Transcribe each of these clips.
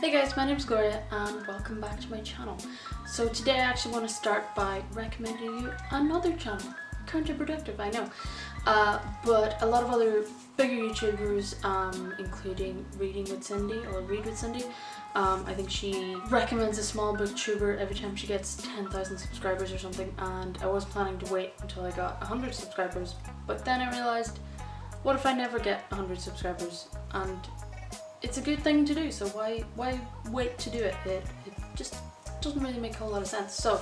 Hey guys, my name's Gloria and welcome back to my channel. So today I actually want to start by recommending you another channel. Counterproductive, I know. But a lot of other bigger YouTubers, including Reading with Cindy or Read with Cindy, I think she recommends a small booktuber every time she gets 10,000 subscribers or something, and I was planning to wait until I got 100 subscribers, but then I realised, what if I never get 100 subscribers? And it's a good thing to do, so why wait to do it? It just doesn't really make a whole lot of sense. So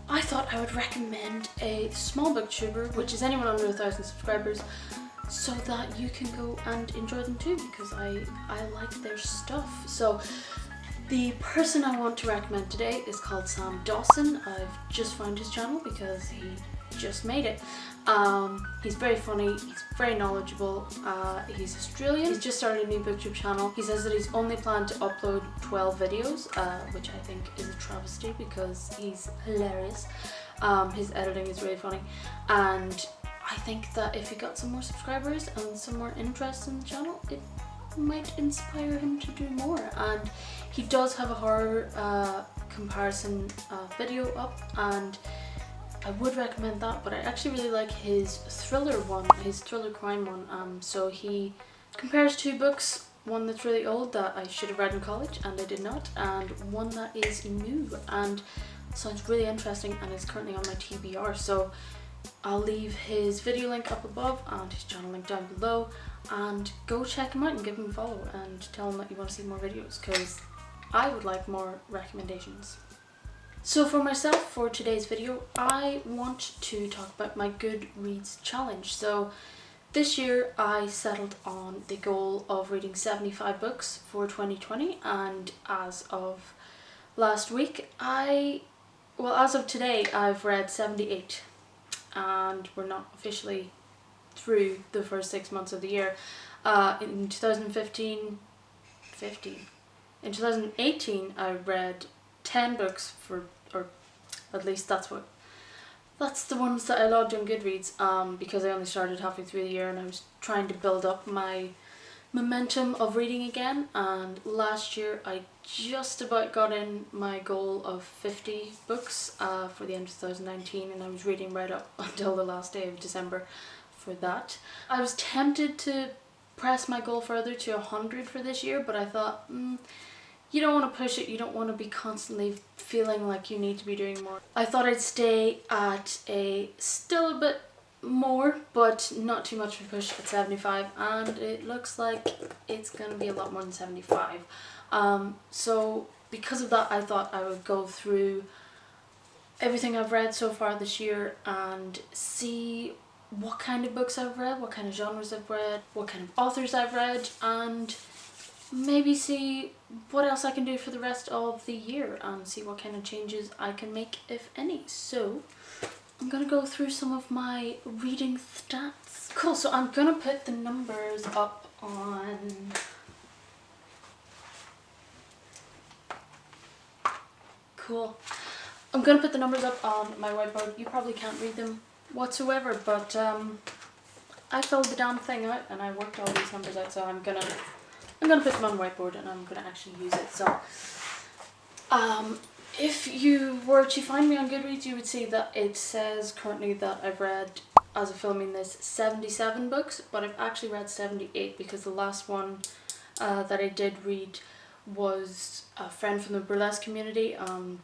I thought I would recommend a small booktuber, which is anyone under 1,000 subscribers, so that you can go and enjoy them too, because I like their stuff. So the person I want to recommend today is called Sam Dawson. I've just found his channel because he just made it. He's very funny, he's very knowledgeable, he's Australian, he's just started a new booktube channel. He says that he's only planned to upload 12 videos, which I think is a travesty because he's hilarious. His editing is really funny, and I think that if he got some more subscribers and some more interest in the channel, it might inspire him to do more. And he does have a horror comparison video up, and I would recommend that, but I actually really like his thriller one, his thriller crime one. So he compares two books, one that's really old that I should have read in college and I did not, and one that is new and sounds really interesting and is currently on my TBR. So I'll leave his video link up above and his channel link down below, and go check him out and give him a follow and tell him that you want to see more videos, because I would like more recommendations. So for myself, for today's video, I want to talk about my GoodReads challenge. So this year I settled on the goal of reading 75 books for 2020, and as of last week, as of today, I've read 78, and we're not officially through the first 6 months of the year. In 2018, I read 10 books or at least that's the ones that I logged on GoodReads, because I only started halfway through the year and I was trying to build up my momentum of reading again. And last year I just about got in my goal of 50 books for the end of 2019, and I was reading right up until the last day of December for that. I was tempted to press my goal further to 100 for this year, but I thought, you don't want to push it, you don't want to be constantly feeling like you need to be doing more. I thought I'd stay at still a bit more, but not too much of a push at 75, and it looks like it's going to be a lot more than 75. So because of that, I thought I would go through everything I've read so far this year and see what kind of books I've read, what kind of genres I've read, what kind of authors I've read, and maybe see what else I can do for the rest of the year and see what kind of changes I can make, if any. So I'm gonna go through some of my reading stats. Cool, so I'm gonna put the numbers up on I'm gonna put the numbers up on my whiteboard. You probably can't read them whatsoever, but I filled the damn thing out and I worked all these numbers out, so I'm gonna put them on the whiteboard and I'm gonna actually use it. So if you were to find me on GoodReads, you would see that it says currently that I've read, as of filming this, 77 books, but I've actually read 78 because the last one that I did read was a friend from the burlesque community,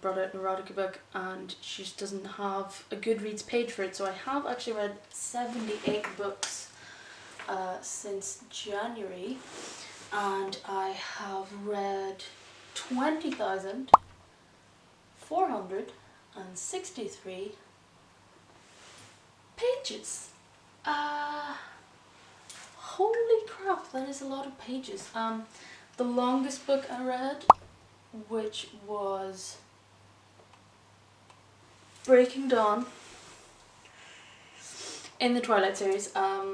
brought out an erotica book, and she just doesn't have a GoodReads page for it. So I have actually read 78 books since January, and I have read 20,463 pages. Holy crap, that is a lot of pages. The longest book I read, which was Breaking Dawn in the Twilight series, a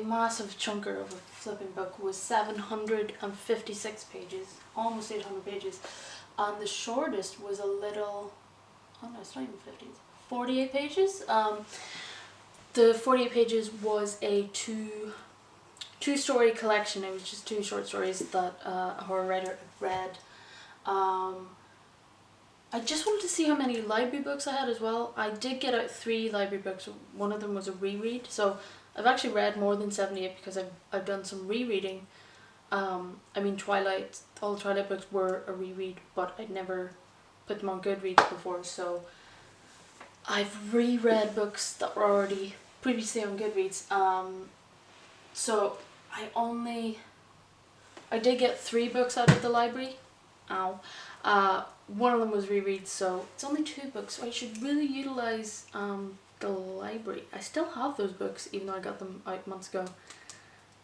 massive chunker of a flipping book, was 756 pages, almost 800 pages, and the shortest was a little, oh no, it's not even 50, 48 pages. The 48 pages was a two-story collection. It was just 2 short stories that a horror writer read. I just wanted to see how many library books I had as well. I did get out 3 library books. One of them was a reread, so I've actually read more than 78 because I've done some rereading. I mean, Twilight, all the Twilight books were a reread, but I'd never put them on GoodReads before, so I've reread books that were already previously on GoodReads. So I did get 3 books out of the library. Ow. One of them was rereads, so it's only 2 books, so I should really utilize the library. I still have those books, even though I got them out months ago.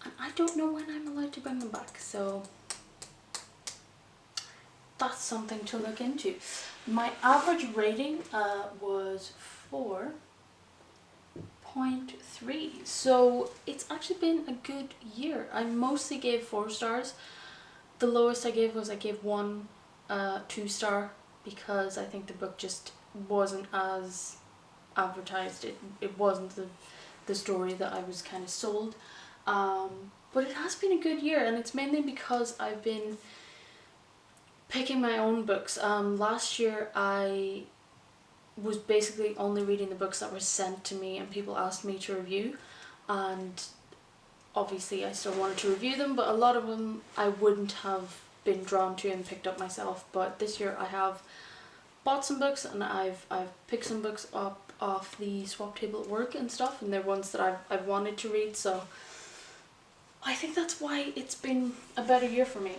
And I don't know when I'm allowed to bring them back, so that's something to look into. My average rating was 4.3, so it's actually been a good year. I mostly gave 4 stars. The lowest I gave was 1 2-star, because I think the book just wasn't as advertised. It wasn't the story that I was kind of sold. But it has been a good year, and it's mainly because I've been picking my own books. Last year I was basically only reading the books that were sent to me and people asked me to review, and obviously I still wanted to review them, but a lot of them I wouldn't have been drawn to and picked up myself. But this year I have bought some books, and I've picked some books up off the swap table at work and stuff, and they're ones that I've wanted to read, so I think that's why it's been a better year for me.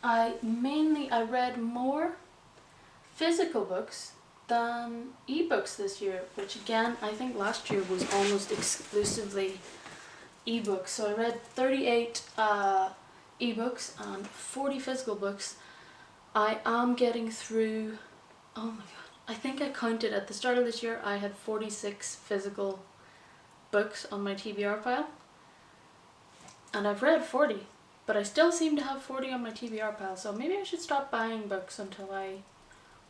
I read more physical books than ebooks this year, which again I think last year was almost exclusively ebooks. So I read 38 ebooks and 40 physical books. I am getting through, oh my god, I think I counted at the start of this year I had 46 physical books on my TBR pile, and I've read 40, but I still seem to have 40 on my TBR pile, so maybe I should stop buying books until I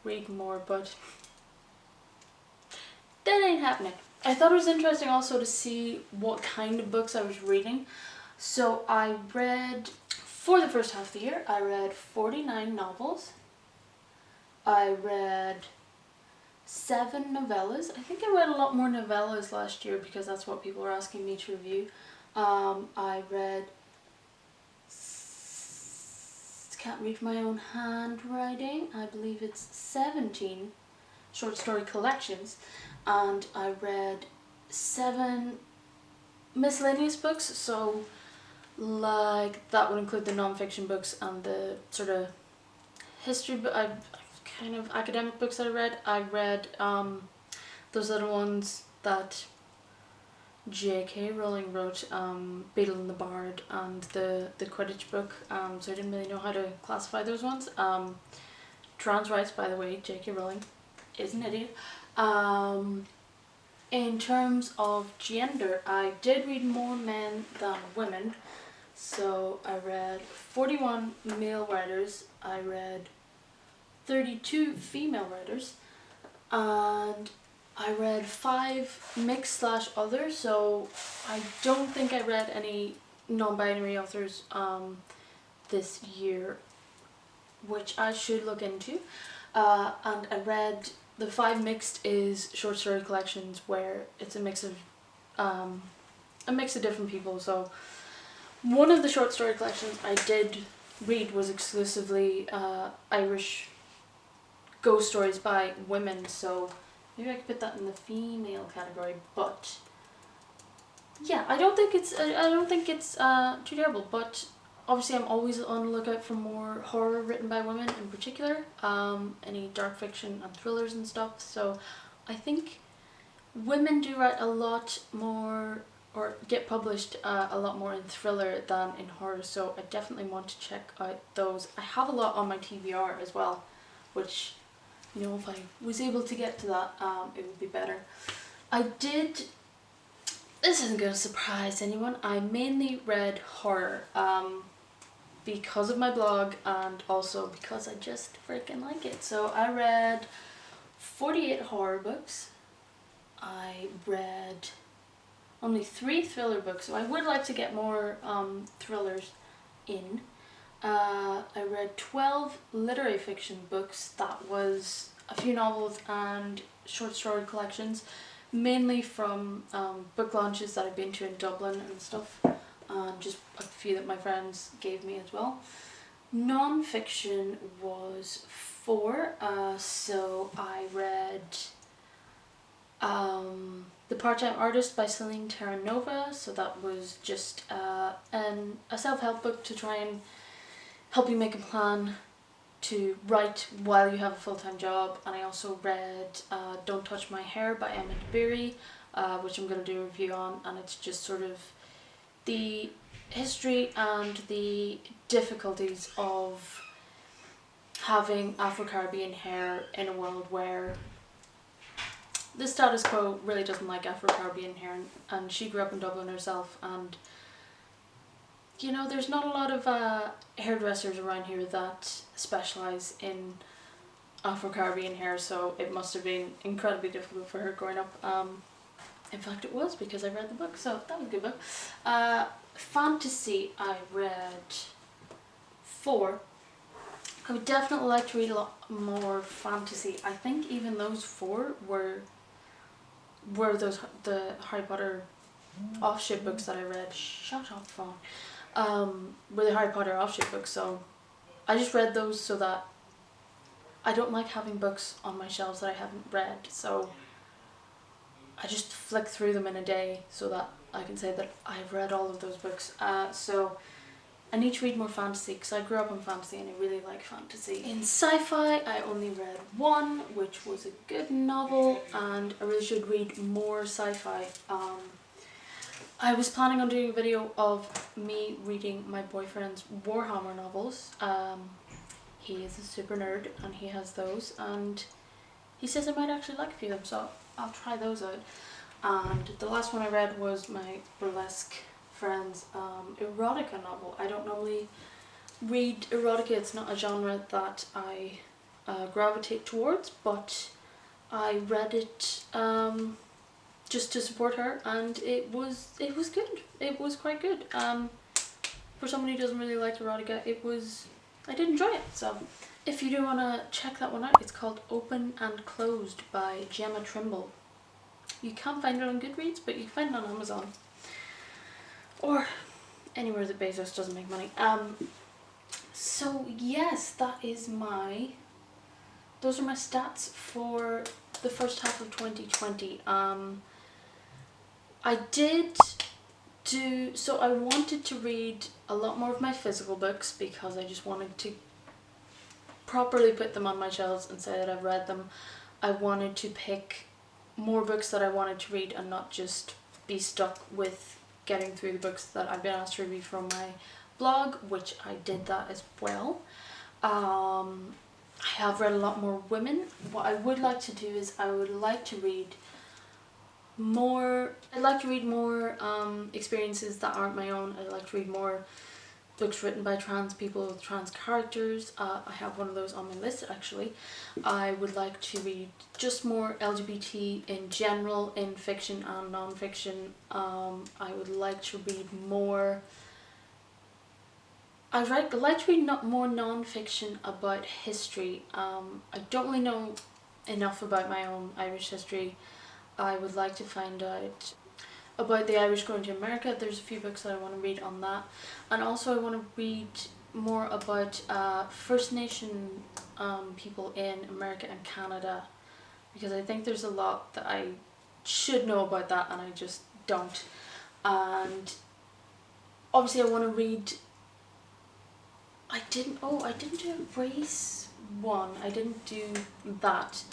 read more, but that ain't happening. I thought it was interesting also to see what kind of books I was reading. So I read, for the first half of the year, I read 49 novels. I read 7 novellas. I think I read a lot more novellas last year because that's what people were asking me to review. I read, can't read my own handwriting, I believe it's 17 short story collections, and I read 7 miscellaneous books, so like that would include the non-fiction books and the sort of history, kind of academic books that I read. I read those little ones that J.K. Rowling wrote, Beetle and the Bard and the Quidditch book, so I didn't really know how to classify those ones. Trans rights, by the way, J.K. Rowling is an idiot. In terms of gender, I did read more men than women, so I read 41 male writers, I read 32 female writers, and I read 5 mixed / other, so I don't think I read any non-binary authors this year, which I should look into. And I read, the 5 mixed is short story collections where it's a mix of different people. So one of the short story collections I did read was exclusively Irish ghost stories by women, so maybe I could put that in the female category. But yeah, I don't think it's too terrible, but obviously I'm always on the lookout for more horror written by women in particular, any dark fiction and thrillers and stuff. So I think women do write a lot more, or get published a lot more in thriller than in horror, so I definitely want to check out those. I have a lot on my TBR as well, which, you know, if I was able to get to that, it would be better. This isn't going to surprise anyone, I mainly read horror, because of my blog and also because I just freaking like it. So I read 48 horror books, I read only 3 thriller books, so I would like to get more thrillers in. I read 12 literary fiction books. That was a few novels and short story collections, mainly from book launches that I've been to in Dublin and stuff, and just a few that my friends gave me as well. Non-fiction was 4, so I read The Part-Time Artist by Celine Terranova, so that was just a self-help book to try and help you make a plan to write while you have a full-time job. And I also read Don't Touch My Hair by Emma Dabiri, which I'm going to do a review on, and it's just sort of the history and the difficulties of having Afro-Caribbean hair in a world where the status quo really doesn't like Afro-Caribbean hair, and she grew up in Dublin herself, and you know, there's not a lot of hairdressers around here that specialise in Afro-Caribbean hair, so it must have been incredibly difficult for her growing up. In fact it was, because I read the book, so that was a good book. Fantasy, I read 4. I would definitely like to read a lot more fantasy. I think even those 4 were the Harry Potter offshoot books that I read. Shut up, phone. Were the Harry Potter offshoot books, so I just read those so that I don't like having books on my shelves that I haven't read, so I just flick through them in a day so that I can say that I've read all of those books. So I need to read more fantasy because I grew up on fantasy and I really like fantasy. In sci-fi, I only read 1, which was a good novel, and I really should read more sci-fi. I was planning on doing a video of me reading my boyfriend's Warhammer novels. He is a super nerd and he has those, and he says I might actually like a few of them, so I'll try those out. And the last one I read was my burlesque friend's erotica novel. I don't normally read erotica, it's not a genre that I gravitate towards, but I read it just to support her, and it was good. It was quite good. For someone who doesn't really like erotica, I did enjoy it. So if you do want to check that one out, it's called Open and Closed by Gemma Trimble. You can't find it on GoodReads, but you can find it on Amazon or anywhere that Bezos doesn't make money. So yes, those are my stats for the first half of 2020. I wanted to read a lot more of my physical books because I just wanted to properly put them on my shelves and say that I've read them. I wanted to pick more books that I wanted to read and not just be stuck with getting through the books that I've been asked to read from my blog, which I did that as well. I have read a lot more women. What I would like to do is I would like to read more experiences that aren't my own. I'd like to read more books written by trans people with trans characters. I have one of those on my list actually. I would like to read just more LGBT in general in fiction and non-fiction. I would like to read more. I'd like to read more non-fiction about history. I don't really know enough about my own Irish history. I would like to find out about the Irish going to America. There's a few books that I want to read on that, and also I want to read more about First Nation people in America and Canada, because I think there's a lot that I should know about that and I just don't. And obviously I want to read. I didn't do a race one. I didn't do that.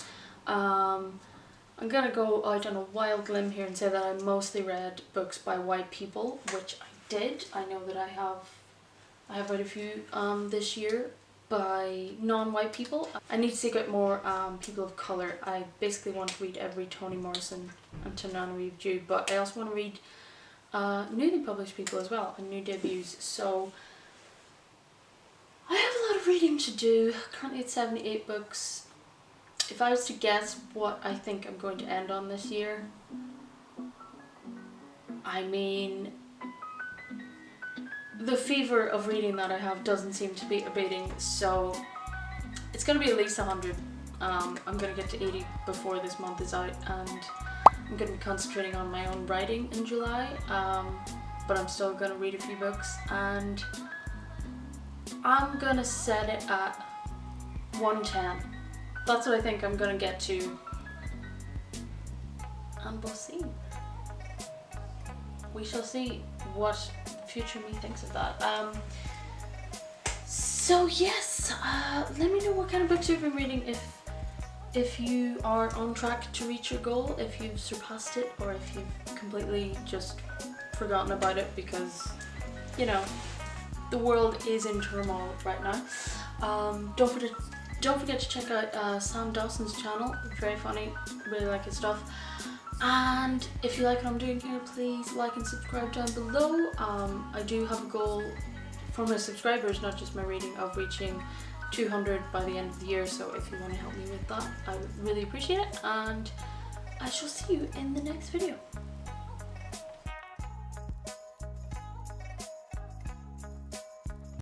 I'm gonna go out on a wild limb here and say that I mostly read books by white people, which I did. I know that I have read a few this year by non-white people. I need to seek out more people of colour. I basically want to read every Toni Morrison and Tananarive Due, but I also want to read newly published people as well and new debuts. So I have a lot of reading to do. Currently at 78 books. If I was to guess what I think I'm going to end on this year, I mean, the fever of reading that I have doesn't seem to be abating, so it's going to be at least 100. I'm going to get to 80 before this month is out, and I'm going to be concentrating on my own writing in July, but I'm still going to read a few books, and I'm going to set it at 110. That's what I think I'm going to get to, and we'll see. We shall see what future me thinks of that. So yes, let me know what kind of books you've been reading, if you are on track to reach your goal, if you've surpassed it, or if you've completely just forgotten about it because, you know, the world is in turmoil right now. Don't forget to check out Sam Dawson's channel. Very funny, really like his stuff. And if you like what I'm doing here, please like and subscribe down below. I do have a goal for my subscribers, not just my reading, of reaching 200 by the end of the year, so if you want to help me with that, I would really appreciate it, and I shall see you in the next video.